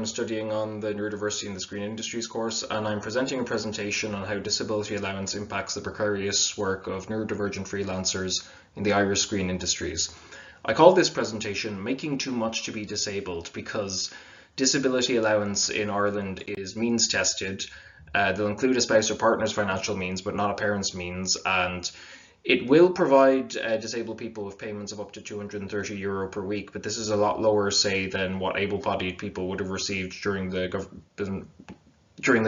I'm studying on the Neurodiversity in the Screen Industries course, and I'm presenting a presentation on how disability allowance impacts the precarious work of neurodivergent freelancers in the Irish screen industries. I call this presentation Making Too Much to be Disabled because disability allowance in Ireland is means tested. They'll include a spouse or partner's financial means, but not a parent's means, and it will provide disabled people with payments of up to €230 per week, but this is a lot lower, say, than what able-bodied people would have received during the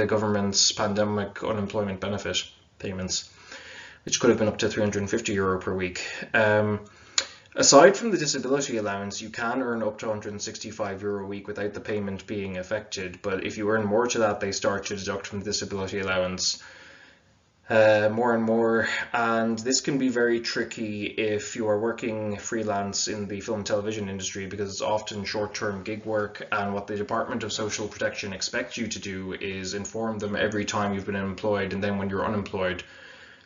government's pandemic unemployment benefit payments, which could have been up to €350 per week. Aside from the disability allowance, you can earn up to €165 a week without the payment being affected, but if you earn more to that, they start to deduct from the disability allowance more and more, and this can be very tricky if you are working freelance in the film and television industry, because it's often short-term gig work, and what the Department of Social Protection expects you to do is inform them every time you've been employed and then when you're unemployed,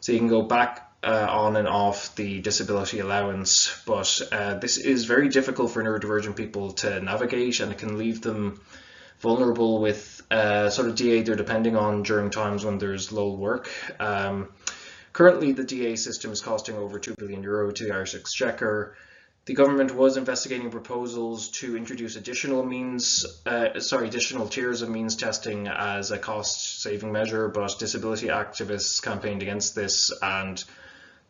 so you can go back on and off the disability allowance. But this is very difficult for neurodivergent people to navigate, and it can leave them vulnerable with sort of DA they're depending on during times when there's low work. Currently, the DA system is costing over €2 billion to the Irish Exchequer. The government was investigating proposals to introduce additional tiers of means testing as a cost-saving measure, but disability activists campaigned against this, and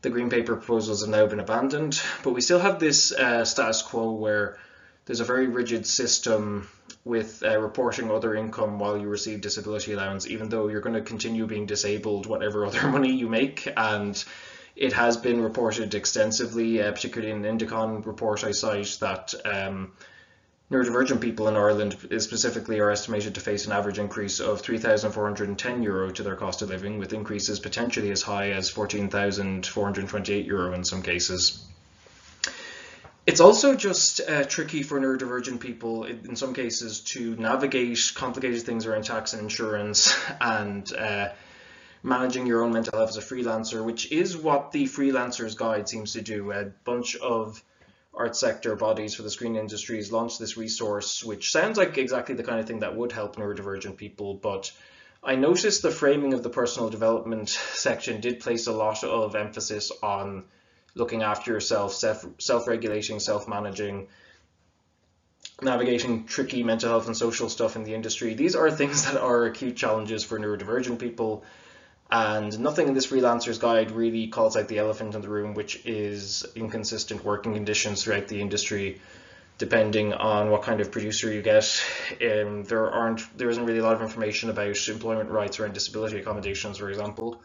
the Green Paper proposals have now been abandoned. But we still have this status quo where there's a very rigid system with reporting other income while you receive disability allowance, even though you're going to continue being disabled whatever other money you make. And it has been reported extensively, particularly in an Indicon report I cite, that neurodivergent people in Ireland specifically are estimated to face an average increase of €3,410 to their cost of living, with increases potentially as high as €14,428 in some cases. It's also just tricky for neurodivergent people in some cases to navigate complicated things around tax and insurance and managing your own mental health as a freelancer, which is what the Freelancer's Guide seems to do. A bunch of arts sector bodies for the screen industries launched this resource, which sounds like exactly the kind of thing that would help neurodivergent people, but I noticed the framing of the personal development section did place a lot of emphasis on looking after yourself, self-regulating, self-managing, navigating tricky mental health and social stuff in the industry. These are things that are acute challenges for neurodivergent people, and nothing in this Freelancer's Guide really calls out the elephant in the room, which is inconsistent working conditions throughout the industry, depending on what kind of producer you get. There isn't really a lot of information about employment rights around disability accommodations, for example.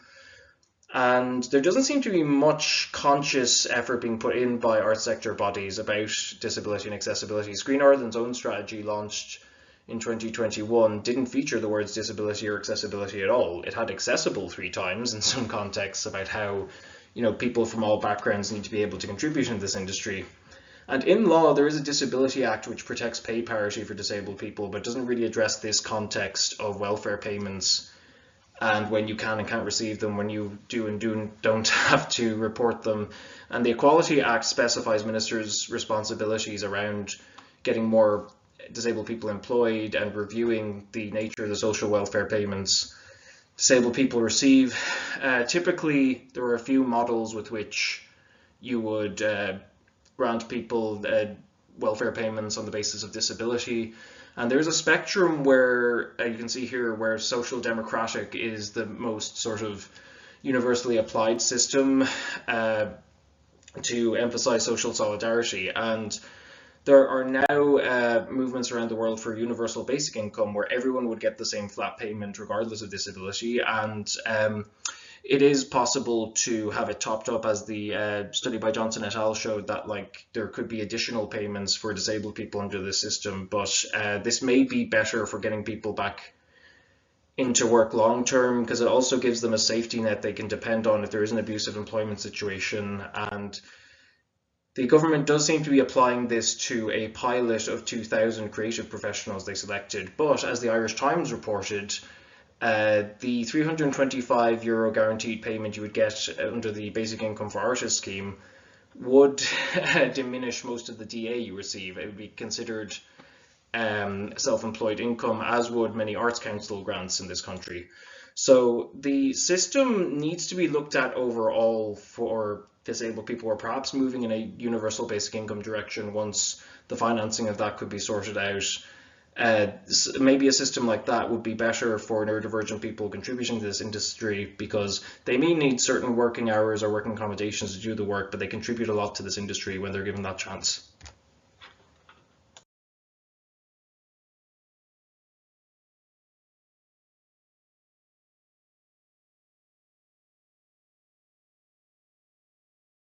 And there doesn't seem to be much conscious effort being put in by arts sector bodies about disability and accessibility. Screen Ireland's own strategy, launched in 2021, didn't feature the words disability or accessibility at all. It had accessible 3 times in some contexts about how, people from all backgrounds need to be able to contribute in this industry. And in law, there is a Disability Act which protects pay parity for disabled people, but doesn't really address this context of welfare payments and when you can and can't receive them, when you do and don't have to report them. And the Equality Act specifies ministers' responsibilities around getting more disabled people employed and reviewing the nature of the social welfare payments disabled people receive. Typically, there are a few models with which you would grant people welfare payments on the basis of disability. And there's a spectrum where you can see here where social democratic is the most sort of universally applied system to emphasize social solidarity. And there are now movements around the world for universal basic income, where everyone would get the same flat payment regardless of disability. And it is possible to have it topped up, as the study by Johnson et al. Showed that there could be additional payments for disabled people under the system, but this may be better for getting people back into work long term, because it also gives them a safety net they can depend on if there is an abusive employment situation. And the government does seem to be applying this to a pilot of 2,000 creative professionals they selected, but as the Irish Times reported, the €325 guaranteed payment you would get under the Basic Income for Artists scheme would diminish most of the DA you receive. It would be considered self-employed income, as would many Arts Council grants in this country. So the system needs to be looked at overall for disabled people, or perhaps moving in a universal basic income direction once the financing of that could be sorted out. Maybe a system like that would be better for neurodivergent people contributing to this industry, because they may need certain working hours or working accommodations to do the work, but they contribute a lot to this industry when they're given that chance.